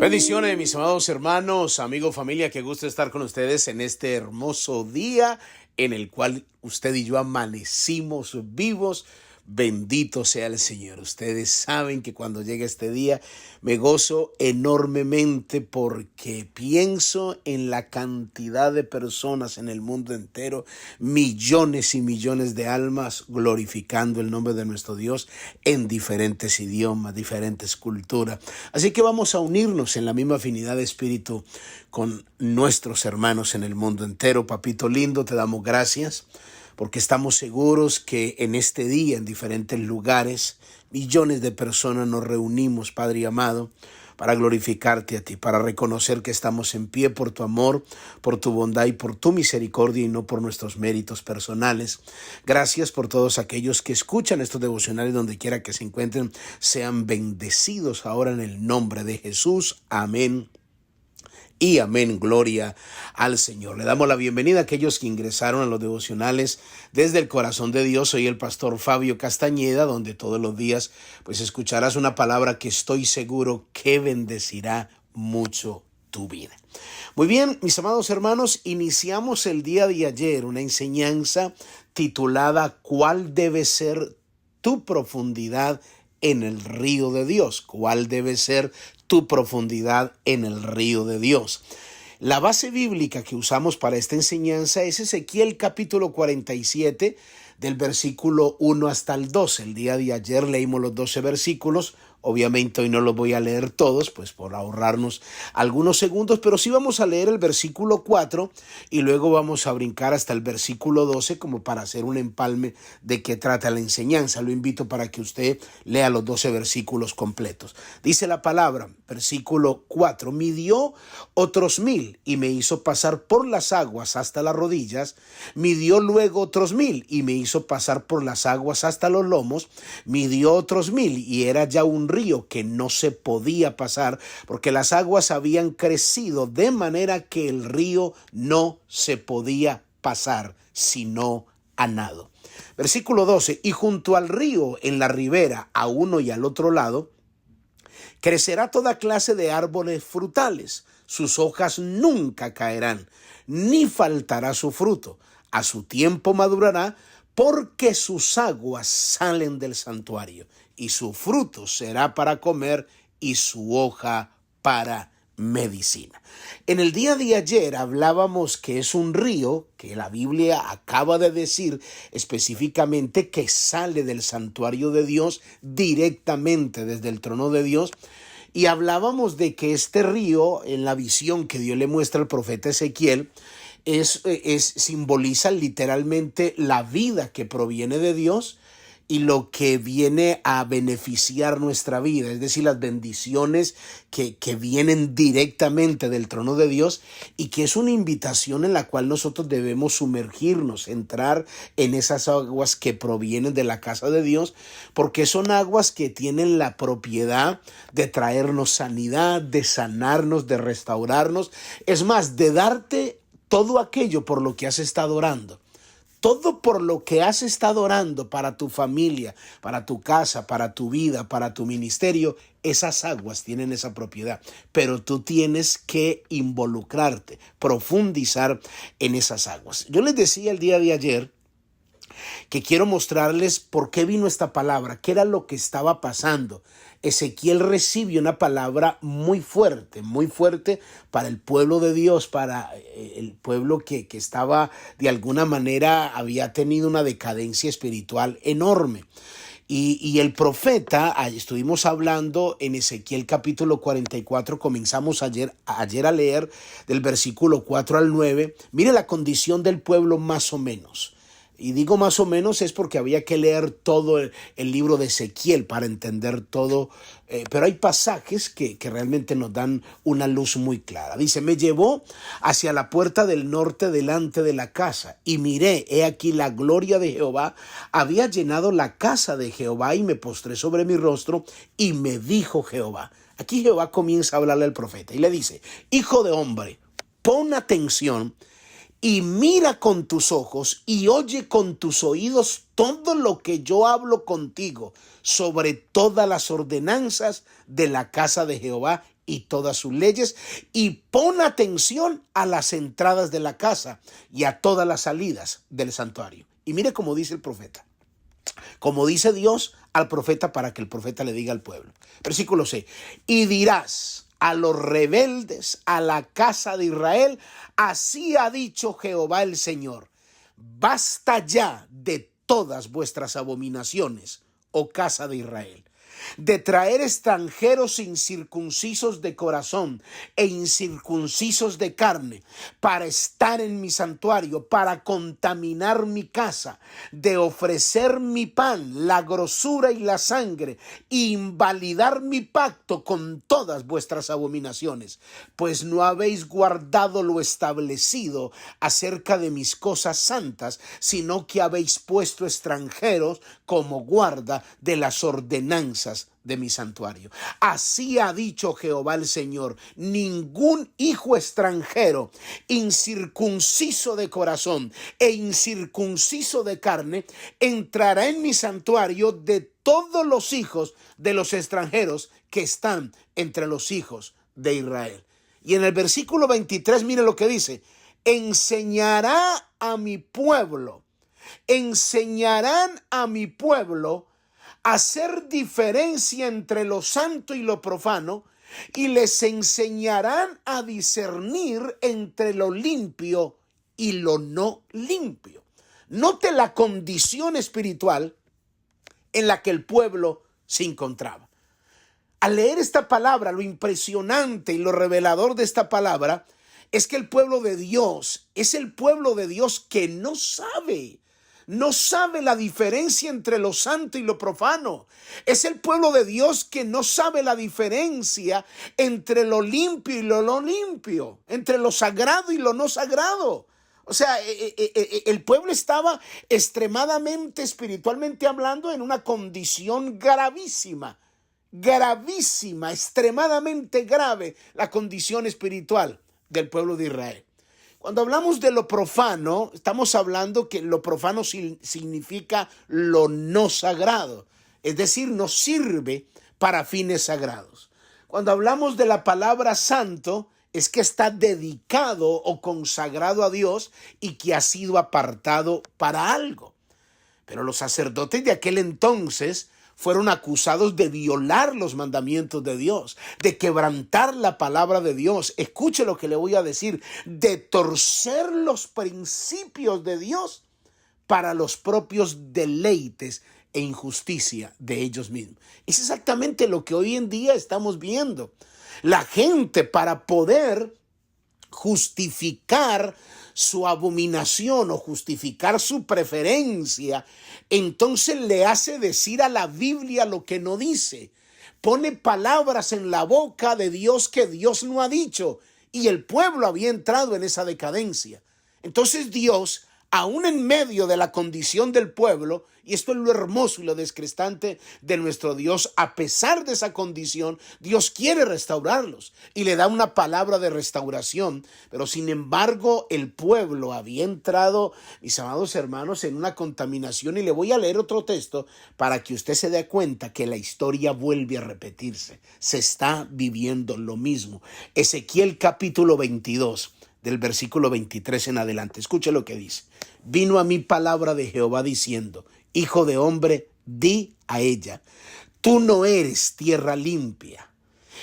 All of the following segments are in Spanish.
Bendiciones, mis amados hermanos, amigos, familia, qué gusto estar con ustedes en este hermoso día en el cual usted y yo amanecimos vivos. Bendito sea el Señor. Ustedes saben que cuando llega este día me gozo enormemente porque pienso en la cantidad de personas en el mundo entero, millones y millones de almas glorificando el nombre de nuestro Dios en diferentes idiomas, diferentes culturas. Así que vamos a unirnos en la misma afinidad de espíritu con nuestros hermanos en el mundo entero. Papito lindo, te damos gracias porque estamos seguros que en este día, en diferentes lugares, millones de personas nos reunimos, Padre amado, para glorificarte a ti, para reconocer que estamos en pie por tu amor, por tu bondad y por tu misericordia y no por nuestros méritos personales. Gracias por todos aquellos que escuchan estos devocionales donde quiera que se encuentren. Sean bendecidos ahora en el nombre de Jesús. Amén. Y amén, gloria al Señor. Le damos la bienvenida a aquellos que ingresaron a los devocionales desde el corazón de Dios. Soy el pastor Fabio Castañeda, donde todos los días pues escucharás una palabra que estoy seguro que bendecirá mucho tu vida. Muy bien, mis amados hermanos, iniciamos el día de ayer una enseñanza titulada ¿Cuál debe ser tu profundidad en el río de Dios? ¿Cuál debe ser tu profundidad en el río de Dios? La base bíblica que usamos para esta enseñanza es Ezequiel capítulo 47 del versículo 1 hasta el 12. El día de ayer leímos los 12 versículos. Obviamente hoy no los voy a leer todos, pues por ahorrarnos algunos segundos, pero sí vamos a leer el versículo 4 y luego vamos a brincar hasta el versículo 12 como para hacer un empalme de qué trata la enseñanza. Lo invito para que usted lea los 12 versículos completos. Dice la palabra, versículo 4, midió otros 1000 y me hizo pasar por las aguas hasta las rodillas, midió luego otros 1000 y me hizo pasar por las aguas hasta los lomos, midió otros 1000 y era ya un río que no se podía pasar porque las aguas habían crecido de manera que el río no se podía pasar sino a nado. Versículo 12, y junto al río en la ribera a uno y al otro lado crecerá toda clase de árboles frutales, sus hojas nunca caerán, ni faltará su fruto, a su tiempo madurará, porque sus aguas salen del santuario, y su fruto será para comer, y su hoja para medicina. En el día de ayer hablábamos que es un río que la Biblia acaba de decir específicamente que sale del santuario de Dios directamente desde el trono de Dios. Y hablábamos de que este río, en la visión que Dios le muestra al profeta Ezequiel, simboliza literalmente la vida que proviene de Dios y lo que viene a beneficiar nuestra vida, es decir, las bendiciones que vienen directamente del trono de Dios y que es una invitación en la cual nosotros debemos sumergirnos, entrar en esas aguas que provienen de la casa de Dios, porque son aguas que tienen la propiedad de traernos sanidad, de sanarnos, de restaurarnos, es más, de darte todo aquello por lo que has estado orando. Todo por lo que has estado orando para tu familia, para tu casa, para tu vida, para tu ministerio, esas aguas tienen esa propiedad. Pero tú tienes que involucrarte, profundizar en esas aguas. Yo les decía el día de ayer que quiero mostrarles por qué vino esta palabra, qué era lo que estaba pasando. Ezequiel recibe una palabra muy fuerte para el pueblo de Dios, para el pueblo que estaba de alguna manera, había tenido una decadencia espiritual enorme. Y el profeta, estuvimos hablando en Ezequiel capítulo 44, comenzamos ayer a leer del versículo 4 al 9. Mire la condición del pueblo más o menos. Y digo más o menos es porque había que leer todo el libro de Ezequiel para entender todo, pero hay pasajes que realmente nos dan una luz muy clara. Dice, me llevó hacia la puerta del norte delante de la casa y miré, he aquí la gloria de Jehová había llenado la casa de Jehová y me postré sobre mi rostro y me dijo Jehová. Aquí Jehová comienza a hablarle al profeta y le dice, hijo de hombre, pon atención y mira con tus ojos y oye con tus oídos todo lo que yo hablo contigo sobre todas las ordenanzas de la casa de Jehová y todas sus leyes, y pon atención a las entradas de la casa y a todas las salidas del santuario. Y mire cómo dice el profeta, como dice Dios al profeta para que el profeta le diga al pueblo. Versículo 6. Y dirás a los rebeldes, a la casa de Israel, así ha dicho Jehová el Señor, basta ya de todas vuestras abominaciones, oh casa de Israel, de traer extranjeros incircuncisos de corazón e incircuncisos de carne para estar en mi santuario, para contaminar mi casa, de ofrecer mi pan, la grosura y la sangre, e invalidar mi pacto con todas vuestras abominaciones, pues no habéis guardado lo establecido acerca de mis cosas santas, sino que habéis puesto extranjeros como guarda de las ordenanzas de mi santuario. Así ha dicho Jehová el Señor, ningún hijo extranjero, incircunciso de corazón e incircunciso de carne, entrará en mi santuario de todos los hijos de los extranjeros que están entre los hijos de Israel. Y en el versículo 23, mire lo que dice, enseñarán a mi pueblo hacer diferencia entre lo santo y lo profano, y les enseñarán a discernir entre lo limpio y lo no limpio. Note la condición espiritual en la que el pueblo se encontraba. Al leer esta palabra, lo impresionante y lo revelador de esta palabra es que el pueblo de Dios es el pueblo de Dios que no sabe la diferencia entre lo santo y lo profano. Es el pueblo de Dios que no sabe la diferencia entre lo limpio y lo no limpio, entre lo sagrado y lo no sagrado. O sea, el pueblo estaba extremadamente, espiritualmente hablando, en una condición gravísima, extremadamente grave la condición espiritual del pueblo de Israel. Cuando hablamos de lo profano, estamos hablando que lo profano significa lo no sagrado, es decir, no sirve para fines sagrados. Cuando hablamos de la palabra santo, es que está dedicado o consagrado a Dios y que ha sido apartado para algo. Pero los sacerdotes de aquel entonces fueron acusados de violar los mandamientos de Dios, de quebrantar la palabra de Dios. Escuche lo que le voy a decir, de torcer los principios de Dios para los propios deleites e injusticia de ellos mismos. Es exactamente lo que hoy en día estamos viendo. La gente, para poder justificar su abominación o justificar su preferencia, entonces le hace decir a la Biblia lo que no dice. Pone palabras en la boca de Dios que Dios no ha dicho, y el pueblo había entrado en esa decadencia. Entonces Dios, aún en medio de la condición del pueblo, y esto es lo hermoso y lo descrestante de nuestro Dios, a pesar de esa condición, Dios quiere restaurarlos y le da una palabra de restauración, pero sin embargo el pueblo había entrado, mis amados hermanos, en una contaminación, y le voy a leer otro texto para que usted se dé cuenta que la historia vuelve a repetirse, se está viviendo lo mismo. Ezequiel capítulo 22. Del versículo 23 en adelante. Escuche lo que dice. Vino a mí palabra de Jehová diciendo, hijo de hombre, di a ella, tú no eres tierra limpia,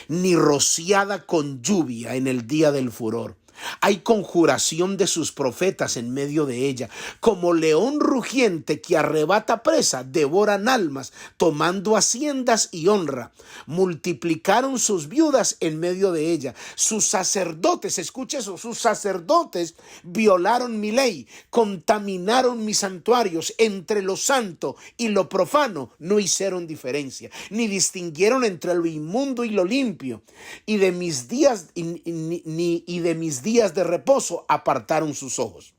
ni rociada con lluvia en el día del furor. Hay conjuración de sus profetas en medio de ella. Como león rugiente que arrebata presa, devoran almas, tomando haciendas y honra. Multiplicaron sus viudas en medio de ella. Sus sacerdotes, escuche eso, sus sacerdotes violaron mi ley, contaminaron mis santuarios. Entre lo santo y lo profano no hicieron diferencia, ni distinguieron entre lo inmundo y lo limpio. Y de mis días días de reposo apartaron sus ojos.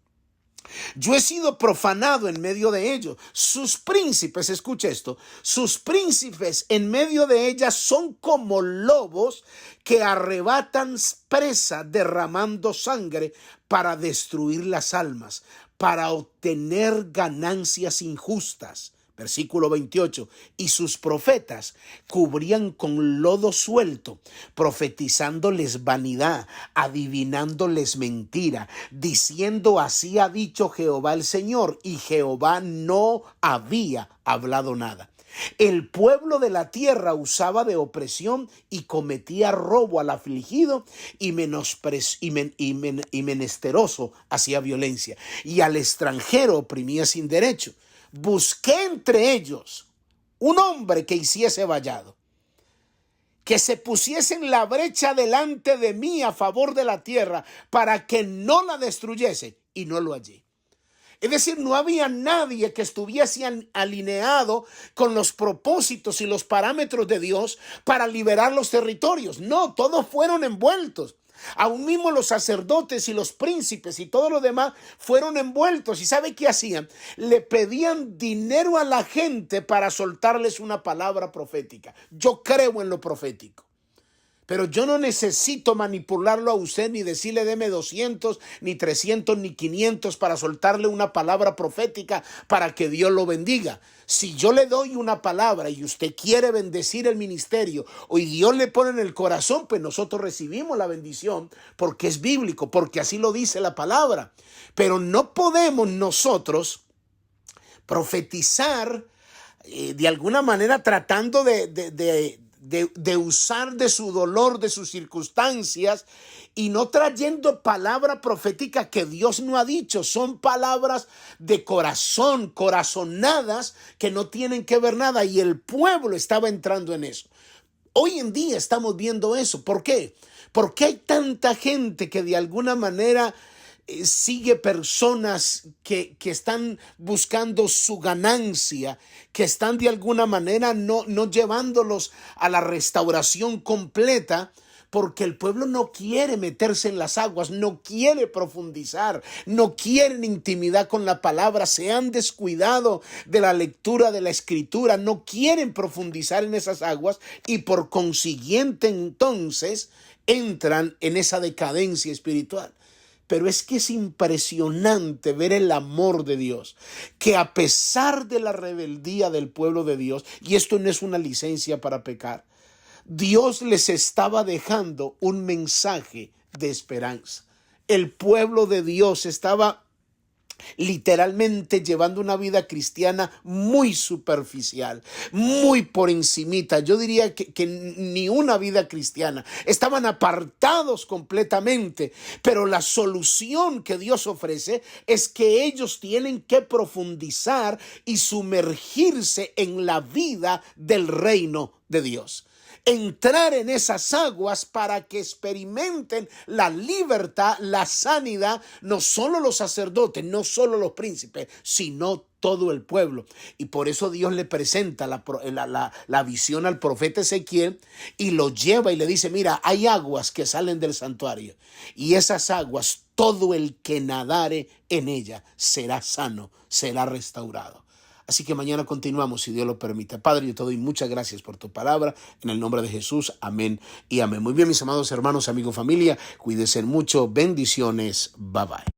Yo he sido profanado en medio de ellos. Sus príncipes, escuche esto, sus príncipes en medio de ellas son como lobos que arrebatan presa derramando sangre para destruir las almas, para obtener ganancias injustas. Versículo 28, y sus profetas cubrían con lodo suelto, profetizándoles vanidad, adivinándoles mentira, diciendo así ha dicho Jehová el Señor, y Jehová no había hablado nada. El pueblo de la tierra usaba de opresión y cometía robo al afligido y menesteroso hacía violencia, y al extranjero oprimía sin derecho. Busqué entre ellos un hombre que hiciese vallado, que se pusiese en la brecha delante de mí a favor de la tierra, para que no la destruyese, y no lo hallé. Es decir, no había nadie que estuviese alineado con los propósitos y los parámetros de Dios para liberar los territorios. No, todos fueron envueltos. Aún mismo los sacerdotes y los príncipes y todo lo demás fueron envueltos. ¿Y sabe qué hacían? Le pedían dinero a la gente para soltarles una palabra profética. Yo creo en lo profético, pero yo no necesito manipularlo a usted ni decirle deme 200, ni 300, ni 500 para soltarle una palabra profética para que Dios lo bendiga. Si yo le doy una palabra y usted quiere bendecir el ministerio o Dios le pone en el corazón, pues nosotros recibimos la bendición porque es bíblico, porque así lo dice la palabra. Pero no podemos nosotros profetizar de alguna manera tratando de usar de su dolor, de sus circunstancias, y no trayendo palabra profética que Dios no ha dicho. Son palabras de corazón, corazonadas, que no tienen que ver nada, y el pueblo estaba entrando en eso. Hoy en día estamos viendo eso. ¿Por qué? Porque hay tanta gente que de alguna manera sigue personas que están buscando su ganancia, que están de alguna manera no llevándolos a la restauración completa, porque el pueblo no quiere meterse en las aguas, no quiere profundizar, no quieren intimidad con la palabra, se han descuidado de la lectura de la escritura, no quieren profundizar en esas aguas, y por consiguiente entonces entran en esa decadencia espiritual. Pero es que es impresionante ver el amor de Dios, que a pesar de la rebeldía del pueblo de Dios, y esto no es una licencia para pecar, Dios les estaba dejando un mensaje de esperanza. El pueblo de Dios estaba literalmente llevando una vida cristiana muy superficial, muy por encimita. Yo diría que ni una vida cristiana. Estaban apartados completamente, pero la solución que Dios ofrece es que ellos tienen que profundizar y sumergirse en la vida del reino de Dios. Entrar en esas aguas para que experimenten la libertad, la sanidad, no solo los sacerdotes, no solo los príncipes, sino todo el pueblo. Y por eso Dios le presenta la visión al profeta Ezequiel y lo lleva y le dice, mira, hay aguas que salen del santuario, y esas aguas, todo el que nadare en ella será sano, será restaurado. Así que mañana continuamos, si Dios lo permite. Padre, yo te doy muchas gracias por tu palabra. En el nombre de Jesús, amén y amén. Muy bien, mis amados hermanos, amigos, familia, cuídense mucho. Bendiciones. Bye bye.